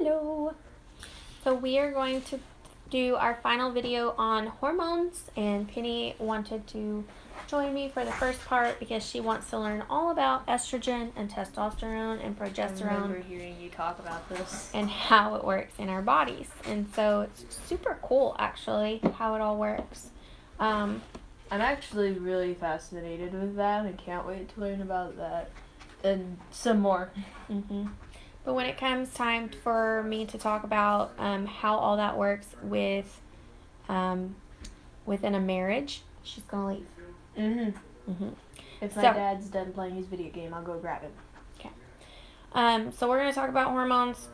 Hello. So we are going to do our final video on hormones, and Penny wanted to join me for the first part because she wants to learn all about estrogen and testosterone and progesterone. I remember hearing you talk about this. And how it works in our bodies. And so it's super cool, actually, how it all works. I'm actually really fascinated with that and can't wait to learn about that and some more. Mm-hmm. But when it comes time for me to talk about how all that works within a marriage, she's gonna leave. If my dad's done playing his video game, I'll go grab him. Okay. So we're gonna talk about hormones.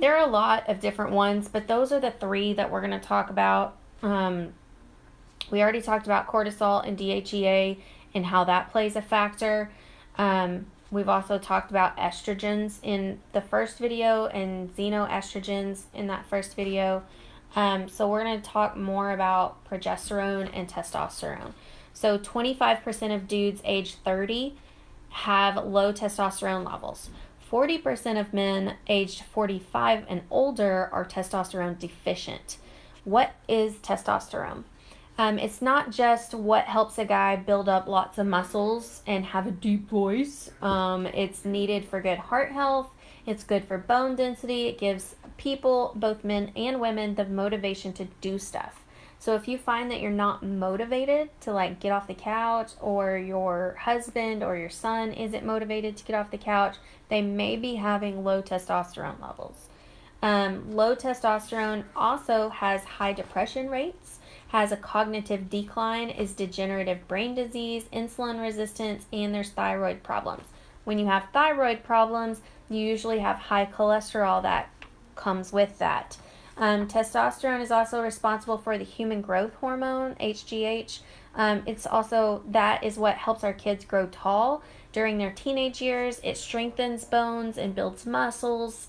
There are a lot of different ones, but those are the three that we're gonna talk about. We already talked about cortisol and DHEA and how that plays a factor. We've also talked about estrogens in the first video and xenoestrogens in that first video. So we're going to talk more about progesterone and testosterone. So 25% of dudes age 30 have low testosterone levels. 40% of men aged 45 and older are testosterone deficient. What is testosterone? It's not just what helps a guy build up lots of muscles and have a deep voice. It's needed for good heart health. It's good for bone density. It gives people, both men and women, the motivation to do stuff. So if you find that you're not motivated to get off the couch, or your husband or your son isn't motivated to get off the couch, they may be having low testosterone levels. Low testosterone also has high depression rates, has a cognitive decline, is degenerative brain disease, insulin resistance, and there's thyroid problems. When you have thyroid problems, you usually have high cholesterol that comes with that. Testosterone is also responsible for the human growth hormone, HGH. That is what helps our kids grow tall during their teenage years. It strengthens bones and builds muscles.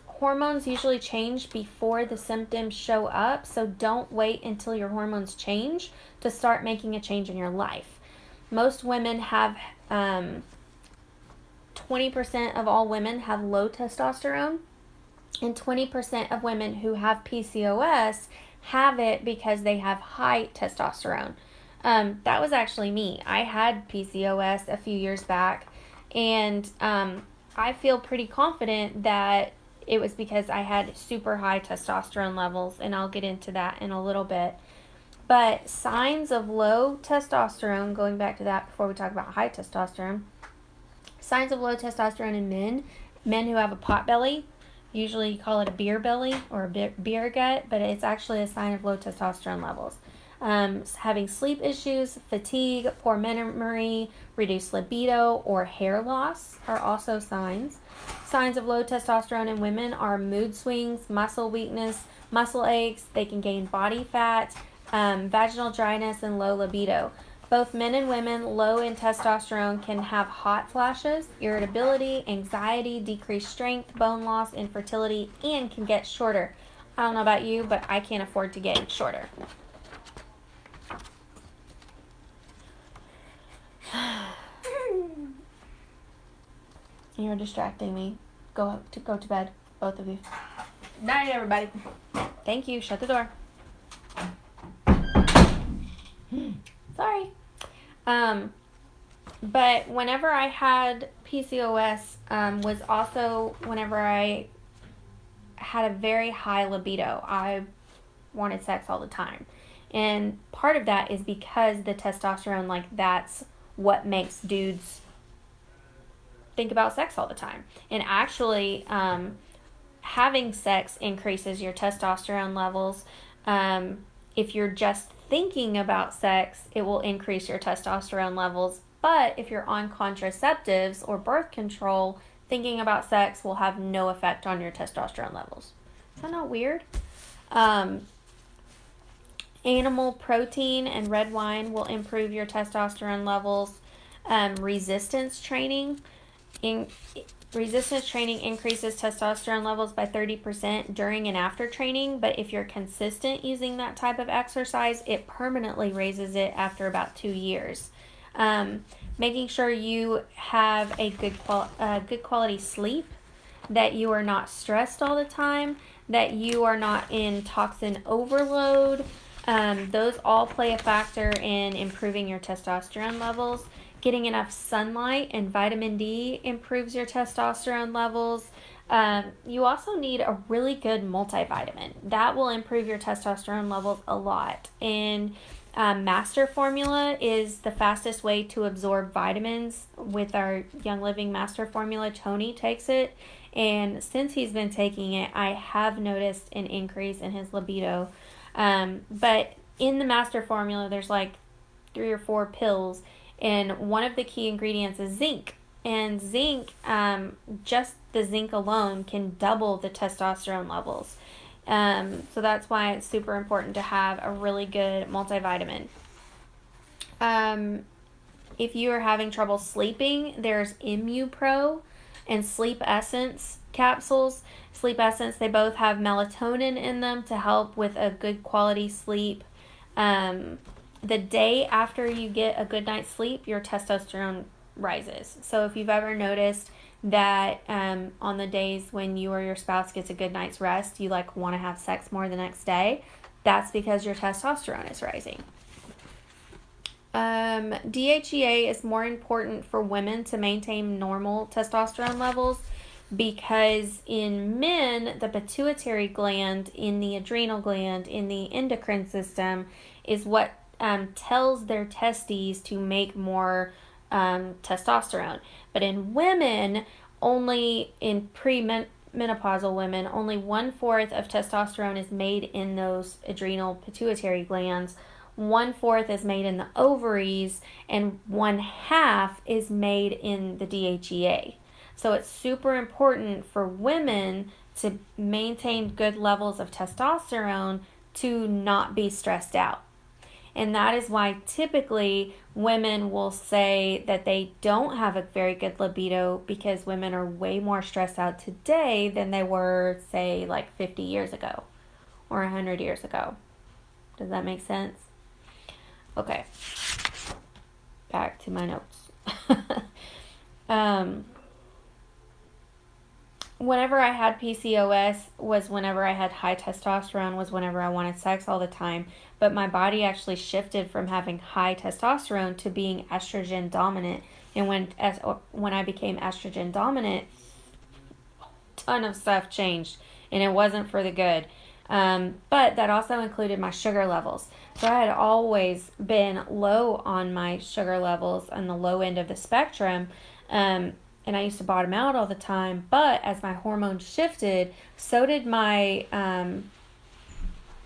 Hormones usually change before the symptoms show up, so don't wait until your hormones change to start making a change in your life. Most women have, 20% of all women have low testosterone, and 20% of women who have PCOS have it because they have high testosterone. That was actually me. I had PCOS a few years back, and I feel pretty confident that it was because I had super high testosterone levels, and I'll get into that in a little bit. But signs of low testosterone, going back to that before we talk about high testosterone, signs of low testosterone in men who have a pot belly, usually you call it a beer belly or a beer gut, but it's actually a sign of low testosterone levels. Having sleep issues, fatigue, poor memory, reduced libido, or hair loss are also signs. Signs of low testosterone in women are mood swings, muscle weakness, muscle aches. They can gain body fat, vaginal dryness, and low libido. Both men and women low in testosterone can have hot flashes, irritability, anxiety, decreased strength, bone loss, infertility, and can get shorter. I don't know about you, but I can't afford to get shorter. You're distracting me. Go to bed, both of you. Night, everybody. Thank you. Shut the door. Sorry. But whenever I had PCOS, was also whenever I had a very high libido. I wanted sex all the time. And part of that is because the testosterone, that's what makes dudes think about sex all the time. And actually, having sex increases your testosterone levels. If you're just thinking about sex, it will increase your testosterone levels. But if you're on contraceptives or birth control, thinking about sex will have no effect on your testosterone levels. Is that not weird? Animal protein and red wine will improve your testosterone levels. Resistance training increases testosterone levels by 30% during and after training, but if you're consistent using that type of exercise, it permanently raises it after about 2 years. Making sure you have a good quality sleep that you are not stressed all the time, that you are not in toxin overload. Those all play a factor in improving your testosterone levels. Getting enough sunlight and vitamin D improves your testosterone levels. You also need a really good multivitamin. That will improve your testosterone levels a lot. And Master Formula is the fastest way to absorb vitamins. With our Young Living Master Formula, Tony takes it. And since he's been taking it, I have noticed an increase in his libido. But in the Master Formula, there's like 3 or 4 pills. And one of the key ingredients is zinc. And zinc, just the zinc alone, can double the testosterone levels. So that's why it's super important to have a really good multivitamin. If you are having trouble sleeping, there's ImmuPro and Sleep Essence capsules. Sleep Essence, they both have melatonin in them to help with a good quality sleep. The day after you get a good night's sleep, your testosterone rises. So if you've ever noticed that on the days when you or your spouse gets a good night's rest, you like want to have sex more the next day, that's because your testosterone is rising. DHEA is more important for women to maintain normal testosterone levels because in men, the pituitary gland, in the adrenal gland, in the endocrine system is what tells their testes to make more testosterone. But in women, only in premenopausal women, only 1/4 of testosterone is made in those adrenal pituitary glands. 1/4 is made in the ovaries, and 1/2 is made in the DHEA. So it's super important for women to maintain good levels of testosterone to not be stressed out. And that is why typically women will say that they don't have a very good libido because women are way more stressed out today than they were, say, like 50 years ago or 100 years ago. Does that make sense? Okay. Back to my notes. Whenever I had PCOS was whenever I had high testosterone, was whenever I wanted sex all the time. But my body actually shifted from having high testosterone to being estrogen dominant. And when I became estrogen dominant, a ton of stuff changed. And it wasn't for the good. But that also included my sugar levels. So I had always been low on my sugar levels on the low end of the spectrum. And I used to bottom out all the time. But as my hormones shifted, so did my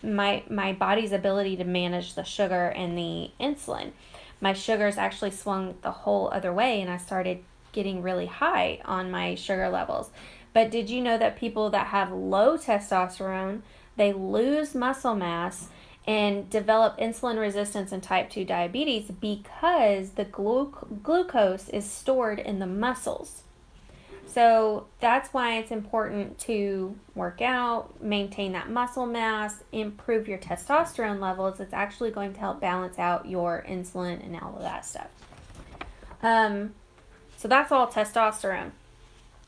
my body's ability to manage the sugar and the insulin. My sugars actually swung the whole other way, and I started getting really high on my sugar levels. But did you know that people that have low testosterone, they lose muscle mass and develop insulin resistance and type 2 diabetes because the glucose is stored in the muscles. So that's why it's important to work out, maintain that muscle mass, improve your testosterone levels. It's actually going to help balance out your insulin and all of that stuff. So that's all testosterone.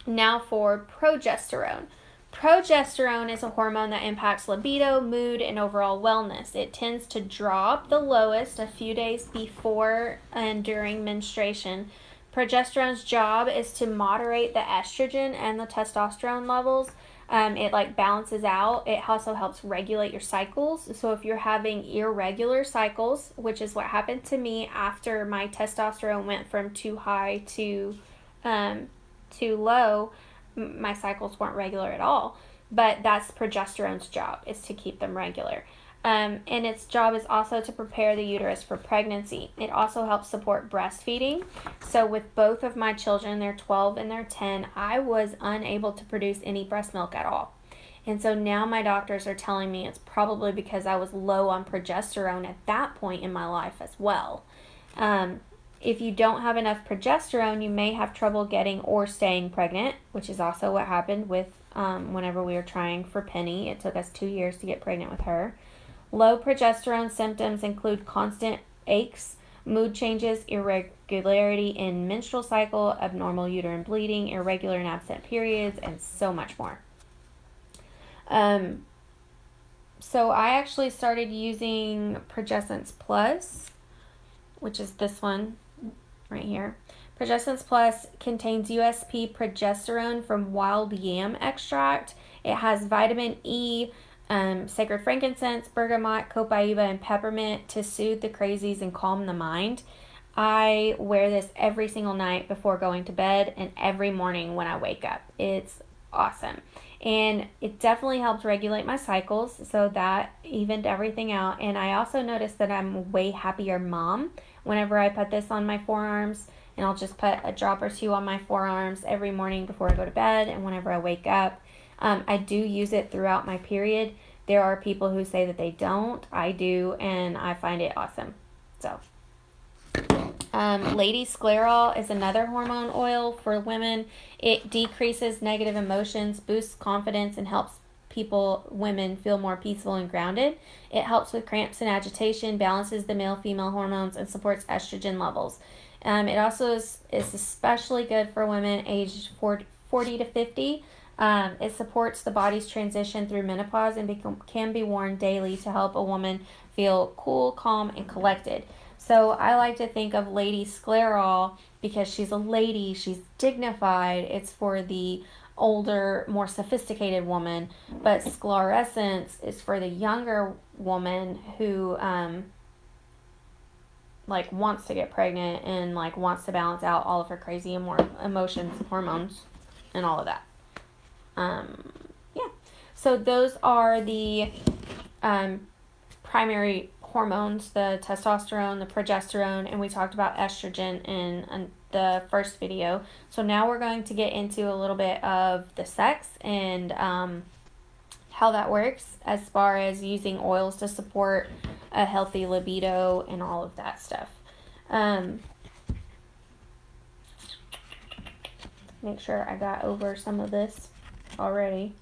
Now for progesterone. Progesterone is a hormone that impacts libido, mood, and overall wellness. It tends to drop the lowest a few days before and during menstruation. Progesterone's job is to moderate the estrogen and the testosterone levels. It like balances out. It also helps regulate your cycles. So if you're having irregular cycles, which is what happened to me after my testosterone went from too high to too low, my cycles weren't regular at all. But that's progesterone's job, is to keep them regular. And its job is also to prepare the uterus for pregnancy. It also helps support breastfeeding. So with both of my children, they're 12 and they're 10, I was unable to produce any breast milk at all. And so now my doctors are telling me it's probably because I was low on progesterone at that point in my life as well. If you don't have enough progesterone, you may have trouble getting or staying pregnant, which is also what happened with whenever we were trying for Penny. It took us 2 years to get pregnant with her. Low progesterone symptoms include constant aches, mood changes, irregularity in menstrual cycle, abnormal uterine bleeding, irregular and absent periods, and so much more. So I actually started using Progesterone Plus, which is this one right here. Progesterone Plus contains USP progesterone from wild yam extract. It has vitamin E, sacred frankincense, bergamot, copaiba, and peppermint to soothe the crazies and calm the mind. I wear this every single night before going to bed and every morning when I wake up. It's awesome. And it definitely helps regulate my cycles, so that evened everything out. And I also noticed that I'm a way happier mom whenever I put this on my forearms. And I'll just put a drop or two on my forearms every morning before I go to bed and whenever I wake up. I do use it throughout my period. There are people who say that they don't. I do, and I find it awesome. So, ladyscleral is another hormone oil for women. It decreases negative emotions, boosts confidence, and helps women feel more peaceful and grounded. It helps with cramps and agitation, balances the male-female hormones, and supports estrogen levels. It also is especially good for women aged 40 to 50. It supports the body's transition through menopause and can be worn daily to help a woman feel cool, calm, and collected. So I like to think of ladyscleral because she's a lady, she's dignified. It's for the older, more sophisticated woman, but sclerescence is for the younger woman who wants to get pregnant and wants to balance out all of her crazy emotions, hormones, and all of that. So those are the primary hormones: the testosterone, the progesterone, and we talked about estrogen in the first video. So now we're going to get into a little bit of the sex and how that works as far as using oils to support a healthy libido and all of that stuff. Make sure I got over some of this already.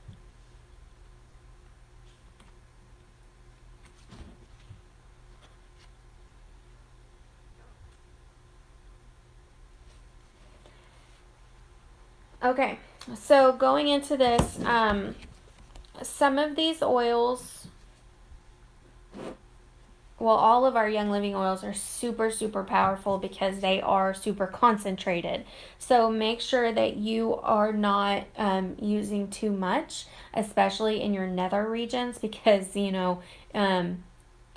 Okay, so going into this, some of these oils, all of our Young Living oils are super, super powerful because they are super concentrated. So make sure that you are not using too much, especially in your nether regions, because, a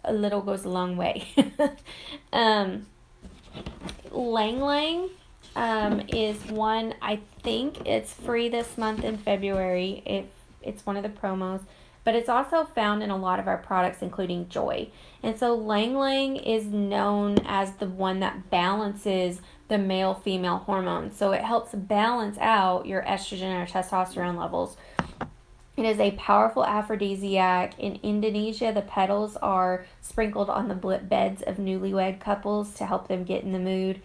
little goes a long way. Lang Lang is one, I think it's free this month in February. It's one of the promos, but it's also found in a lot of our products, including Joy. And so Lang Lang is known as the one that balances the male-female hormones. So it helps balance out your estrogen or testosterone levels. It is a powerful aphrodisiac. In Indonesia, the petals are sprinkled on the beds of newlywed couples to help them get in the mood.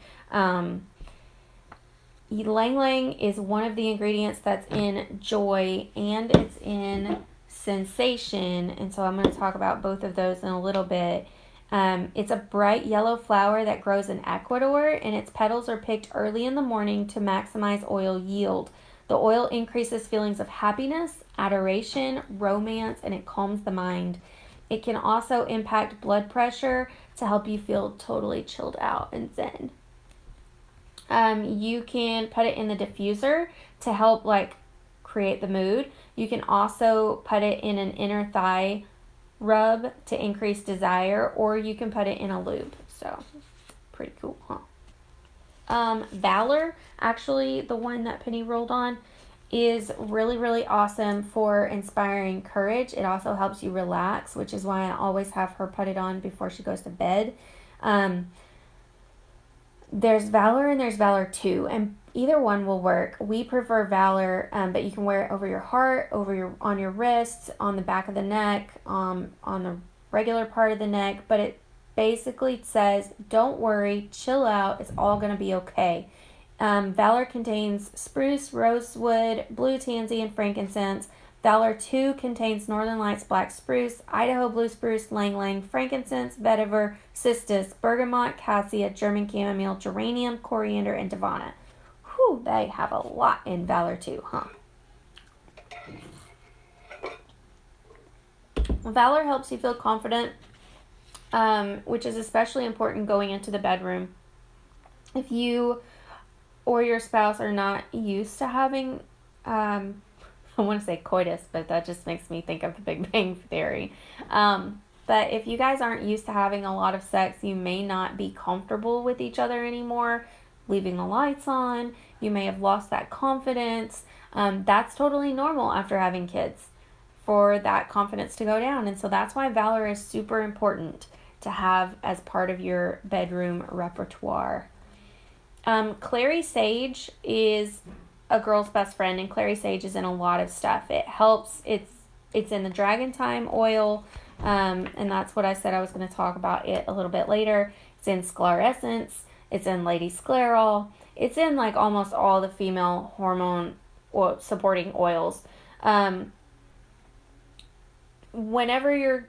Lang Lang is one of the ingredients that's in Joy, and it's in Sensation, and so I'm going to talk about both of those in a little bit. It's a bright yellow flower that grows in Ecuador, and its petals are picked early in the morning to maximize oil yield. The oil increases feelings of happiness, adoration, romance, and it calms the mind. It can also impact blood pressure to help you feel totally chilled out and zen. You can put it in the diffuser to help create the mood. You can also put it in an inner thigh rub to increase desire, or you can put it in a lube. So pretty cool, huh? Valor, actually the one that Penny rolled on, is really, really awesome for inspiring courage. It also helps you relax, which is why I always have her put it on before she goes to bed. There's Valor and there's Valor 2, and either one will work. We prefer Valor, but you can wear it over your heart, on your wrists, on the back of the neck, on the regular part of the neck, but it basically says, don't worry, chill out, it's all going to be okay. Valor contains spruce, rosewood, blue tansy, and frankincense. Valor 2 contains Northern Lights black spruce, Idaho blue spruce, ylang-ylang, frankincense, vetiver, cistus, bergamot, cassia, German chamomile, geranium, coriander, and davana. Whew, they have a lot in Valor 2, huh? Valor helps you feel confident, which is especially important going into the bedroom. If you or your spouse are not used to having, I want to say coitus, but that just makes me think of the Big Bang Theory. But if you guys aren't used to having a lot of sex, you may not be comfortable with each other anymore, leaving the lights on. You may have lost that confidence. That's totally normal after having kids, for that confidence to go down. And so that's why Valor is super important to have as part of your bedroom repertoire. Cary Sage is a girl's best friend, and Cary Sage is in a lot of stuff. It helps. It's in the Dragon Time oil, and that's what I said I was going to talk about it a little bit later. It's in Sclerescence. It's in ladyscleral. It's in like almost all the female hormone supporting oils. Whenever you're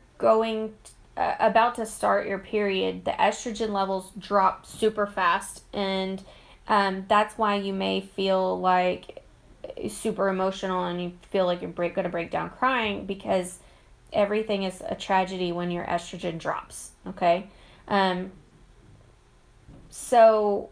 about to start your period, the estrogen levels drop super fast, and that's why you may feel like super emotional and you feel like you're going to break down crying, because everything is a tragedy when your estrogen drops, okay? So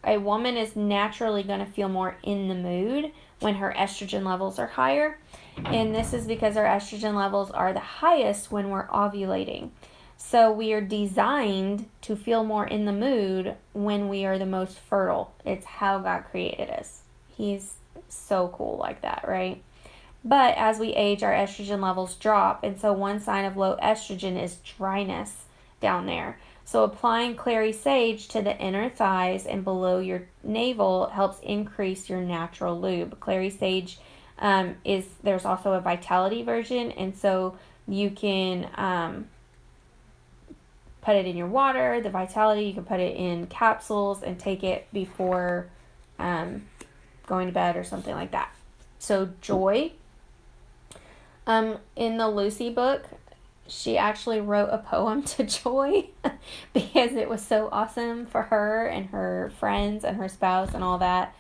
a woman is naturally going to feel more in the mood when her estrogen levels are higher. And this is because our estrogen levels are the highest when we're ovulating. So we are designed to feel more in the mood when we are the most fertile. It's how God created us. He's so cool like that, right? But as we age, our estrogen levels drop. And so one sign of low estrogen is dryness down there. So applying Cary Sage to the inner thighs and below your navel helps increase your natural lube. Cary Sage there's also a vitality version, and so you can put it in your water. The vitality, you can put it in capsules and take it before going to bed or something like that. So Joy, in the Lucy book, she actually wrote a poem to Joy because it was so awesome for her and her friends and her spouse and all that.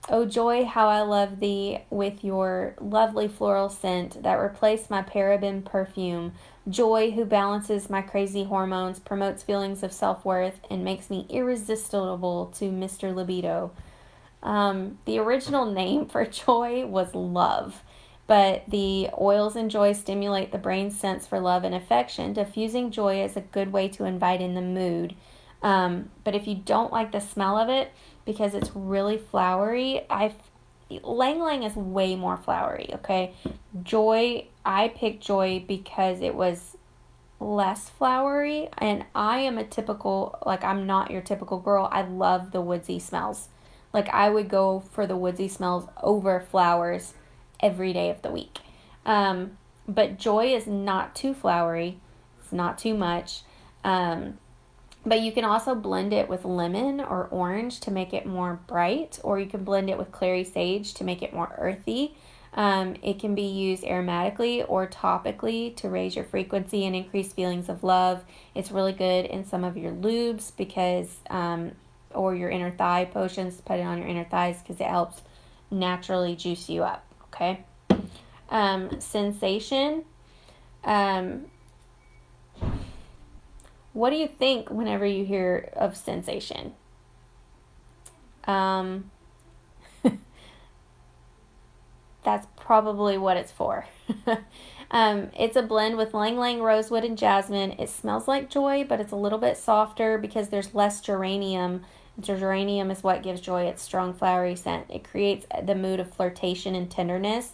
Oh, Joy, how I love thee with your lovely floral scent that replaced my paraben perfume. Joy, who balances my crazy hormones, promotes feelings of self-worth, and makes me irresistible to Mr. Libido. The original name for Joy was Love, but the oils in Joy stimulate the brain's sense for love and affection. Diffusing Joy is a good way to invite in the mood. But if you don't like the smell of it, because it's really flowery, ylang-ylang is way more flowery, okay? Joy, I picked Joy because it was less flowery, and I am I'm not your typical girl. I love the woodsy smells. Like, I would go for the woodsy smells over flowers every day of the week. But Joy is not too flowery. It's not too much. But you can also blend it with lemon or orange to make it more bright, or you can blend it with Cary Sage to make it more earthy. It can be used aromatically or topically to raise your frequency and increase feelings of love. It's really good in some of your lubes because, or your inner thigh potions. Put it on your inner thighs because it helps naturally juice you up, okay? Sensation. What do you think whenever you hear of sensation? That's probably what it's for. It's a blend with ylang-ylang, rosewood, and jasmine. It smells like Joy, but it's a little bit softer because there's less geranium. Geranium is what gives Joy its strong flowery scent. It creates the mood of flirtation and tenderness.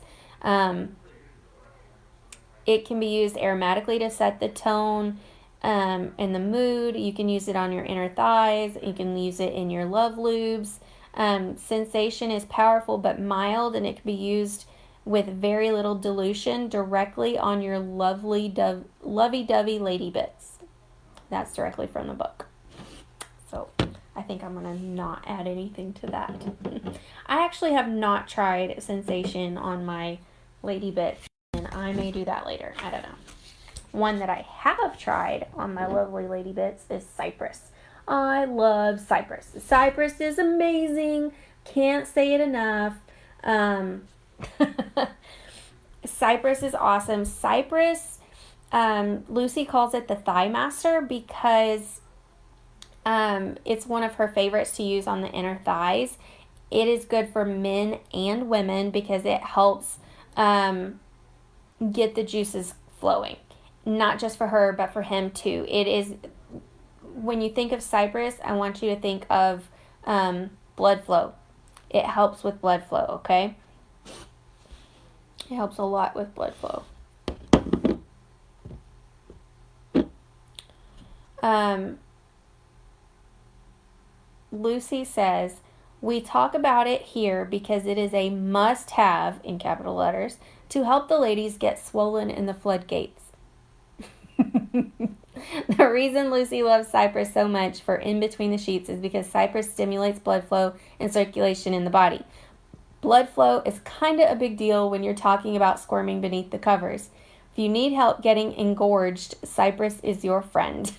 It can be used aromatically to set the tone and the mood. You can use it on your inner thighs. You can use it in your love lubes. Sensation is powerful but mild, and it can be used with very little dilution directly on your lovey-dovey lady bits. That's directly from the book. So I think I'm going to not add anything to that. I actually have not tried Sensation on my lady bits, and I may do that later. I don't know. One that I have tried on my lovely lady bits is Cypress. I love Cypress. Cypress is amazing. Can't say it enough. Cypress is awesome. Cypress, Lucy calls it the Thigh Master because it's one of her favorites to use on the inner thighs. It is good for men and women because it helps get the juices flowing. Not just for her, but for him too. It is, when you think of Cypress, I want you to think of blood flow. It helps with blood flow, okay? It helps a lot with blood flow. Lucy says, we talk about it here because it is a must-have, in capital letters, to help the ladies get swollen in the floodgates. The reason Lucy loves Cypress so much for in between the sheets is because Cypress stimulates blood flow and circulation in the body. Blood flow is kind of a big deal when you're talking about squirming beneath the covers. If you need help getting engorged, Cypress is your friend.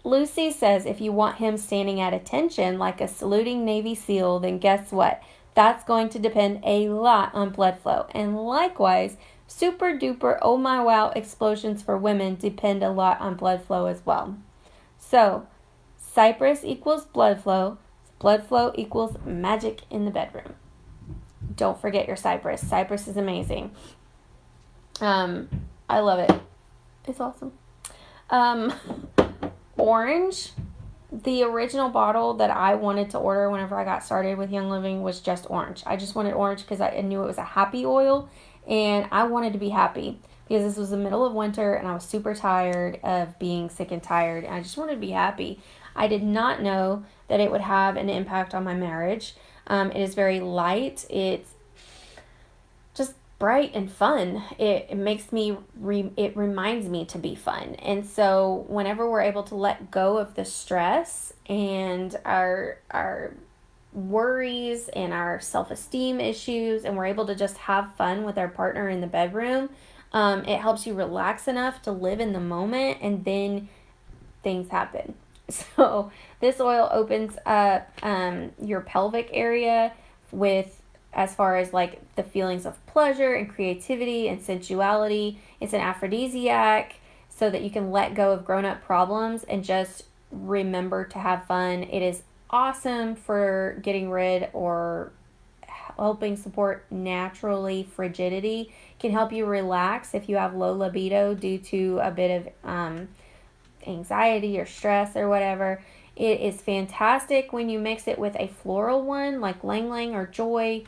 Lucy says if you want him standing at attention like a saluting Navy SEAL, then guess what? That's going to depend a lot on blood flow. And likewise, super duper oh my wow explosions for women depend a lot on blood flow as well. So, Cypress equals blood flow equals magic in the bedroom. Don't forget your Cypress. Cypress is amazing. I love it. It's awesome. Orange. The original bottle that I wanted to order whenever I got started with Young Living was just orange. I just wanted orange because I knew it was a happy oil, and I wanted to be happy because this was the middle of winter and I was super tired of being sick and tired, and I just wanted to be happy. I did not know that it would have an impact on my marriage. It is very light. It's just bright and fun. It makes me, it reminds me to be fun. And so whenever we're able to let go of the stress and our worries and our self-esteem issues, and we're able to just have fun with our partner in the bedroom, it helps you relax enough to live in the moment, and then things happen. So this oil opens up your pelvic area with, as far as like the feelings of pleasure and creativity and sensuality. It's an aphrodisiac so that you can let go of grown-up problems and just remember to have fun. It is awesome for getting rid or helping support naturally frigidity. It can help you relax if you have low libido due to a bit of anxiety or stress or whatever. It is fantastic when you mix it with a floral one like Lang Lang or Joy,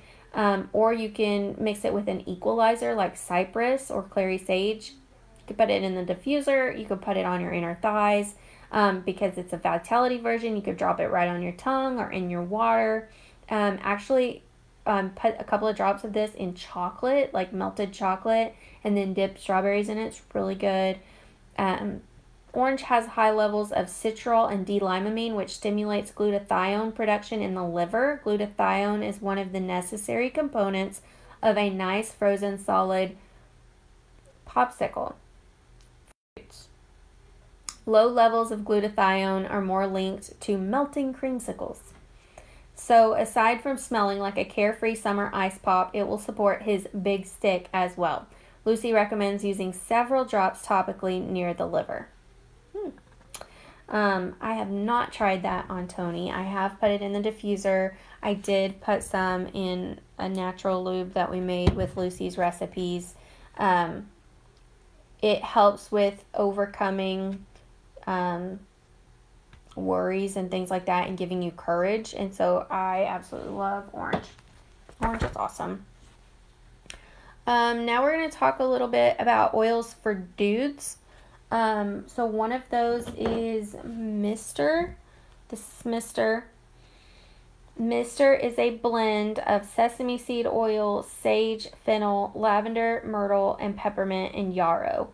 or you can mix it with an equalizer like Cypress or Cary Sage. You could put it in the diffuser. You could put it on your inner thighs. Because it's a vitality version, you could drop it right on your tongue or in your water. Actually, put a couple of drops of this in chocolate, like melted chocolate, and then dip strawberries in it. It's really good. Orange has high levels of citral and D-limonene, which stimulates glutathione production in the liver. Glutathione is one of the necessary components of a nice frozen solid popsicle. Low levels of glutathione are more linked to melting creamsicles. So aside from smelling like a carefree summer ice pop, it will support his big stick as well. Lucy recommends using several drops topically near the liver. I have not tried that on Tony. I have put it in the diffuser. I did put some in a natural lube that we made with Lucy's recipes. It helps with overcoming worries and things like that and giving you courage. And so I absolutely love orange. Orange is awesome. Now we're going to talk a little bit about oils for dudes. So one of those is Mr. This is Mr. Mr. is a blend of sesame seed oil, sage, fennel, lavender, myrtle, and peppermint and yarrow.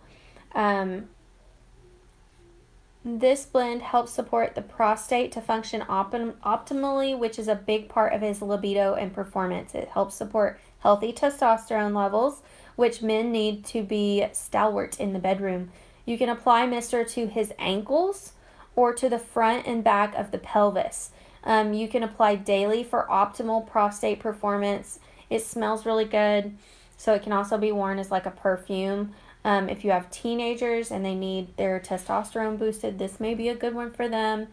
This blend helps support the prostate to function optimally, which is a big part of his libido and performance. It helps support healthy testosterone levels, which men need to be stalwart in the bedroom. You can apply Mister to his ankles or to the front and back of the pelvis. You can apply daily for optimal prostate performance. It smells really good, so it can also be worn as like a perfume. If you have teenagers and they need their testosterone boosted, this may be a good one for them.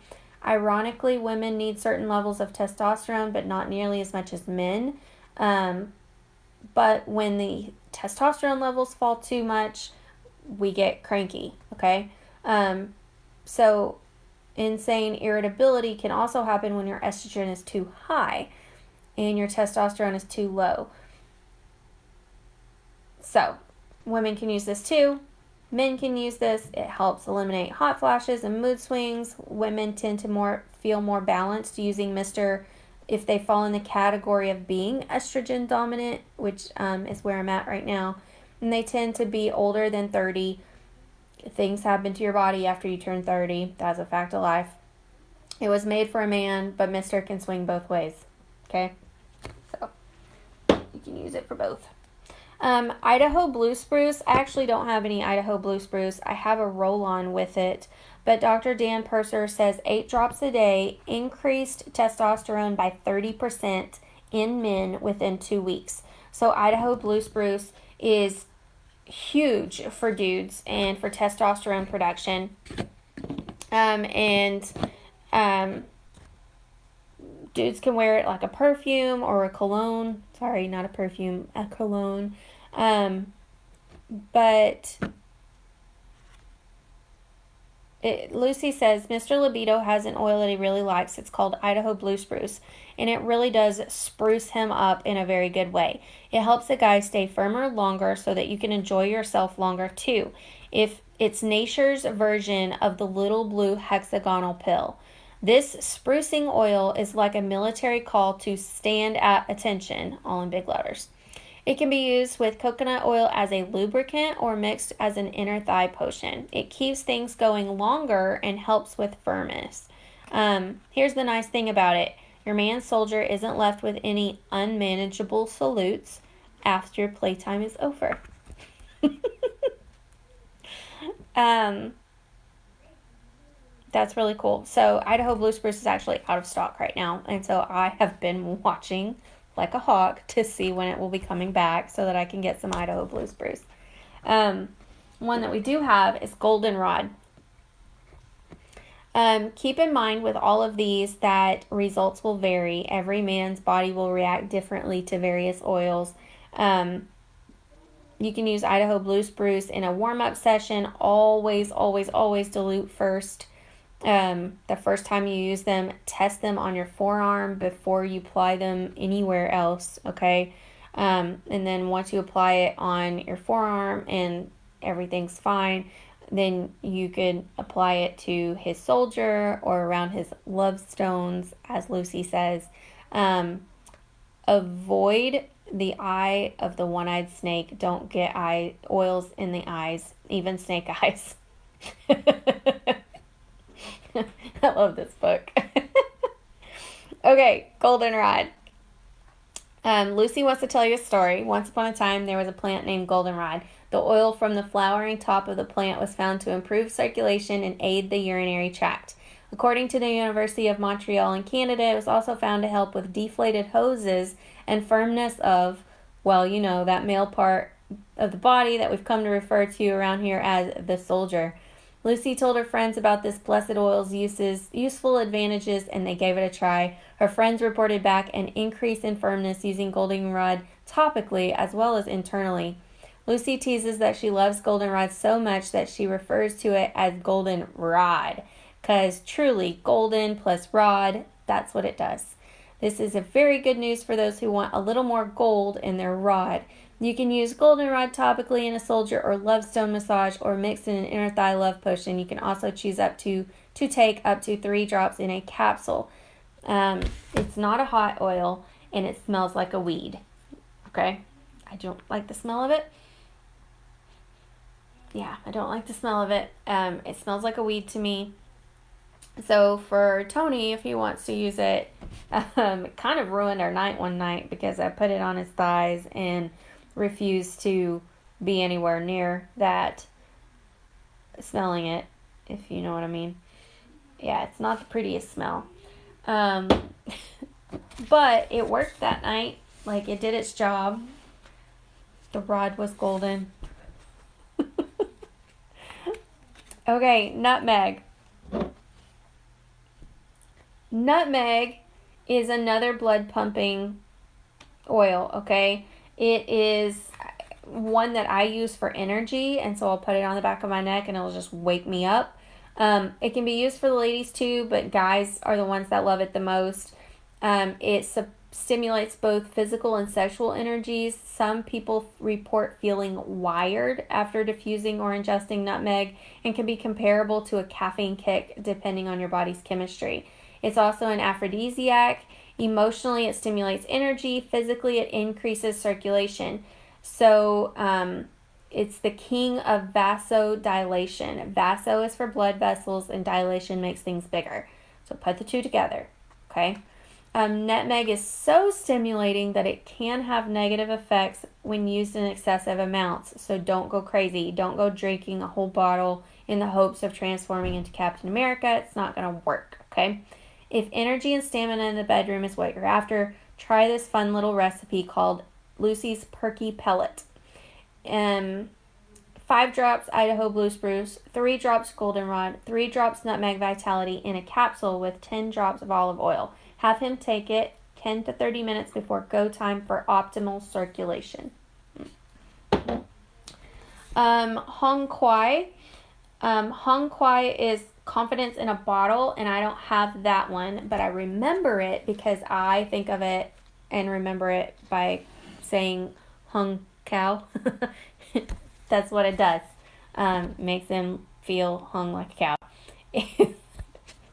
Ironically, women need certain levels of testosterone, but not nearly as much as men. But when the testosterone levels fall too much, we get cranky, okay? So insane irritability can also happen when your estrogen is too high and your testosterone is too low. So women can use this too. Men can use this. It helps eliminate hot flashes and mood swings. Women tend to feel more balanced using Mister if they fall in the category of being estrogen dominant, which is where I'm at right now. And they tend to be older than 30. Things happen to your body after you turn 30. That's a fact of life. It was made for a man, but Mister can swing both ways. Okay? So you can use it for both. Idaho Blue Spruce. I actually don't have any Idaho Blue Spruce. I have a roll-on with it. But Dr. Dan Purser says 8 drops a day increased testosterone by 30% in men within 2 weeks. So Idaho Blue Spruce is huge for dudes and for testosterone production. Dudes can wear it like a perfume or a cologne. Sorry, not a perfume, a cologne. Lucy says Mr. Libido has an oil that he really likes. It's called Idaho Blue Spruce, and it really does spruce him up in a very good way. It helps a guy stay firmer longer so that you can enjoy yourself longer too. If it's nature's version of the little blue hexagonal pill. This sprucing oil is like a military call to stand at attention, all in big letters. It can be used with coconut oil as a lubricant or mixed as an inner thigh potion. It keeps things going longer and helps with firmness. Here's the nice thing about it. Your man soldier isn't left with any unmanageable salutes after playtime is over. That's really cool. So Idaho Blue Spruce is actually out of stock right now. And so I have been watching like a hawk to see when it will be coming back so that I can get some Idaho Blue Spruce. One that we do have is goldenrod. Keep in mind with all of these that results will vary. Every man's body will react differently to various oils. You can use Idaho Blue Spruce in a warm-up session. Always, always, always dilute first. The first time you use them, test them on your forearm before you apply them anywhere else, okay? And then once you apply it on your forearm and everything's fine, then you could apply it to his soldier or around his love stones, as Lucy says. Avoid the eye of the one-eyed snake. Don't get oils in the eyes, even snake eyes. I love this book. Okay, goldenrod. Lucy wants to tell you a story. Once upon a time, there was a plant named goldenrod. The oil from the flowering top of the plant was found to improve circulation and aid the urinary tract. According to the University of Montreal in Canada, it was also found to help with deflated hoses and firmness of, well, you know, that male part of the body that we've come to refer to around here as the soldier. Lucy told her friends about this blessed oil's useful advantages, and they gave it a try. Her friends reported back an increase in firmness using goldenrod topically as well as internally. Lucy teases that she loves goldenrod so much that she refers to it as goldenrod, because truly, golden plus rod, that's what it does. This is a very good news for those who want a little more gold in their rod. You can use goldenrod topically in a soldier or lovestone massage or mix in an inner thigh love potion. You can also choose to take up to 3 drops in a capsule. It's not a hot oil and it smells like a weed. Okay? I don't like the smell of it. Yeah, I don't like the smell of it. It smells like a weed to me. So for Tony, if he wants to use it, it kind of ruined our night one night because I put it on his thighs and refused to be anywhere near that, smelling it, if you know what I mean. Yeah, it's not the prettiest smell. Um, but it worked that night. Like, it did its job. The rod was golden. Okay, nutmeg. Nutmeg is another blood pumping oil, okay? It is one that I use for energy, and so I'll put it on the back of my neck and it'll just wake me up. It can be used for the ladies too, but guys are the ones that love it the most. It stimulates both physical and sexual energies. Some people report feeling wired after diffusing or ingesting nutmeg and can be comparable to a caffeine kick depending on your body's chemistry. It's also an aphrodisiac. Emotionally, it stimulates energy. Physically, it increases circulation. So, it's the king of vasodilation. Vaso is for blood vessels, and dilation makes things bigger. So put the two together, okay? Nutmeg is so stimulating that it can have negative effects when used in excessive amounts. So don't go crazy. Don't go drinking a whole bottle in the hopes of transforming into Captain America. It's not going to work, okay? If energy and stamina in the bedroom is what you're after, try this fun little recipe called Lucy's Perky Pellet. 5 drops Idaho Blue Spruce, 3 drops Goldenrod, 3 drops Nutmeg Vitality in a capsule with 10 drops of olive oil. Have him take it 10 to 30 minutes before go time for optimal circulation. Hong Kwai. Hong Kwai is confidence in a bottle, and I don't have that one, but I remember it because I think of it and remember it by saying hung cow. That's what it does. Makes them feel hung like a cow.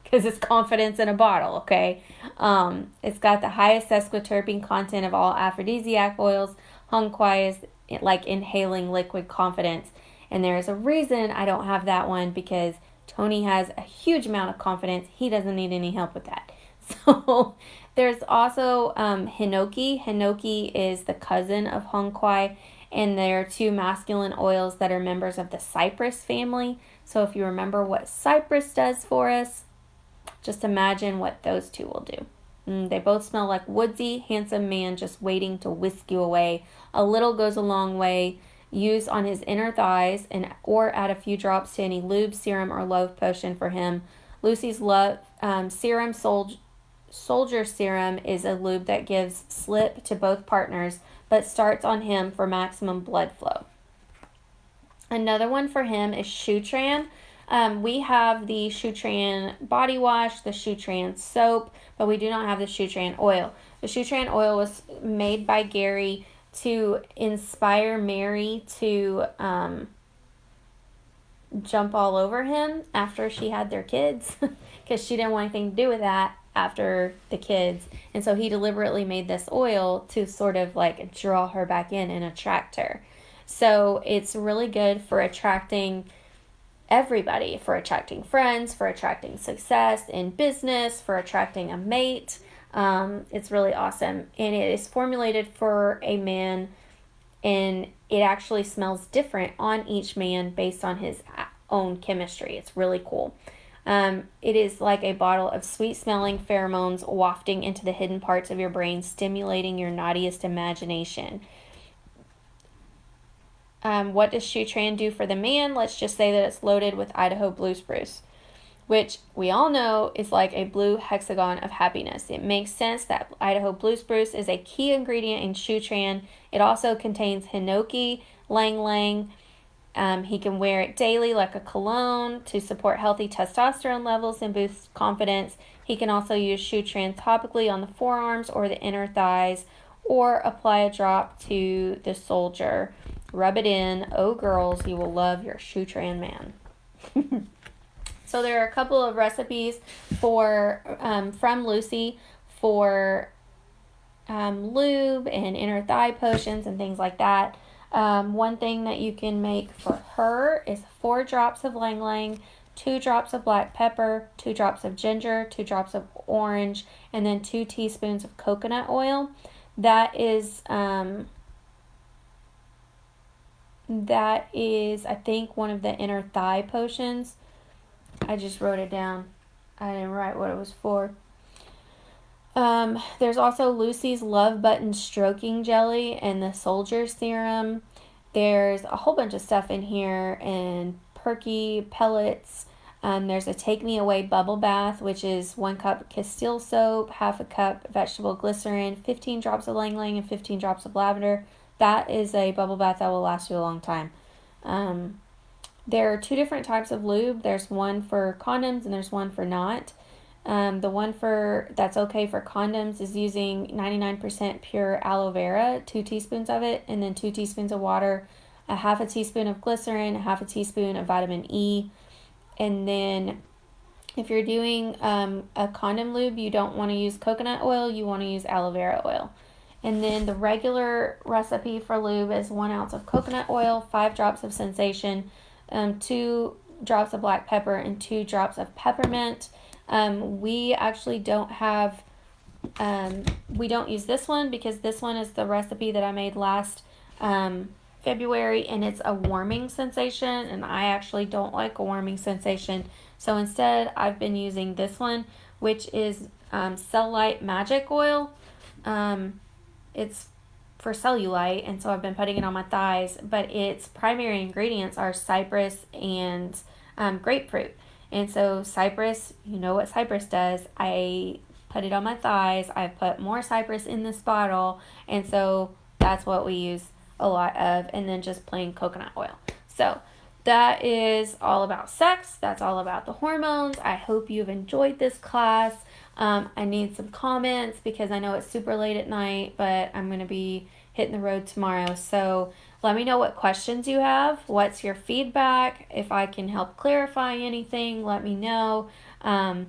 Because it's confidence in a bottle, okay? It's got the highest sesquiterpene content of all aphrodisiac oils. Hung Kwai is like inhaling liquid confidence. And there is a reason I don't have that one, because Tony has a huge amount of confidence. He doesn't need any help with that. So there's also hinoki. Hinoki is the cousin of Hong Kwai, and they're 2 masculine oils that are members of the Cypress family. So if you remember what Cypress does for us, just imagine what those 2 will do. They both smell like woodsy, handsome man just waiting to whisk you away. A little goes a long way. Use on his inner thighs, and or add a few drops to any lube, serum, or love potion for him. Lucy's love serum soldier serum is a lube that gives slip to both partners, but starts on him for maximum blood flow. Another one for him is Shutran. We have the Shutran body wash, the Shutran soap, but we do not have the Shutran oil. The Shutran oil was made by Gary to inspire Mary to jump all over him after she had their kids, because she didn't want anything to do with that after the kids. And so he deliberately made this oil to sort of like draw her back in and attract her. So it's really good for attracting everybody, for attracting friends, for attracting success in business, for attracting a mate. It's really awesome, and it is formulated for a man, and it actually smells different on each man based on his own chemistry. It's really cool. It is like a bottle of sweet smelling pheromones wafting into the hidden parts of your brain, stimulating your naughtiest imagination. What does Shutran do for the man? Let's just say that it's loaded with Idaho Blue Spruce, which we all know is like a blue hexagon of happiness. It makes sense that Idaho Blue Spruce is a key ingredient in Shutran. It also contains hinoki, lang lang. He can wear it daily like a cologne to support healthy testosterone levels and boost confidence. He can also use Shutran topically on the forearms or the inner thighs, or apply a drop to the soldier. Rub it in. Oh, girls, you will love your Shutran man. So there are a couple of recipes for from Lucy for lube and inner thigh potions and things like that. One thing that you can make for her is 4 drops of lang lang, 2 drops of black pepper, 2 drops of ginger, 2 drops of orange, and then 2 teaspoons of coconut oil. That is, I think, one of the inner thigh potions. I just wrote it down. I didn't write what it was for. There's also Lucy's Love Button Stroking Jelly and the Soldier Serum. There's a whole bunch of stuff in here, and perky pellets. There's a Take Me Away bubble bath, which is 1 cup Castile soap, half a cup vegetable glycerin, 15 drops of ylang ylang, and 15 drops of lavender. That is a bubble bath that will last you a long time. There are 2 different types of lube. There's one for condoms and there's one for not. The one that's okay for condoms is using 99% pure aloe vera, 2 teaspoons of it, and then 2 teaspoons of water, a half a teaspoon of glycerin, a half a teaspoon of vitamin E. And then if you're doing a condom lube, you don't want to use coconut oil, you want to use aloe vera oil. And then the regular recipe for lube is 1 ounce of coconut oil, 5 drops of Sensation, 2 drops of black pepper, and 2 drops of peppermint. We actually don't have, we don't use this one because this one is the recipe that I made last February, and it's a warming sensation, and I actually don't like a warming sensation. So instead, I've been using this one, which is Cellulite Magic Oil. It's for cellulite, and so I've been putting it on my thighs, but its primary ingredients are Cypress and grapefruit. And so Cypress, you know what Cypress does. I put it on my thighs. I put more Cypress in this bottle, and so that's what we use a lot of, and then just plain coconut oil. So that is all about sex. That's all about the hormones. I hope you've enjoyed this class. I need some comments because I know it's super late at night, but I'm going to be hitting the road tomorrow. So let me know what questions you have. What's your feedback? If I can help clarify anything, let me know. Bye.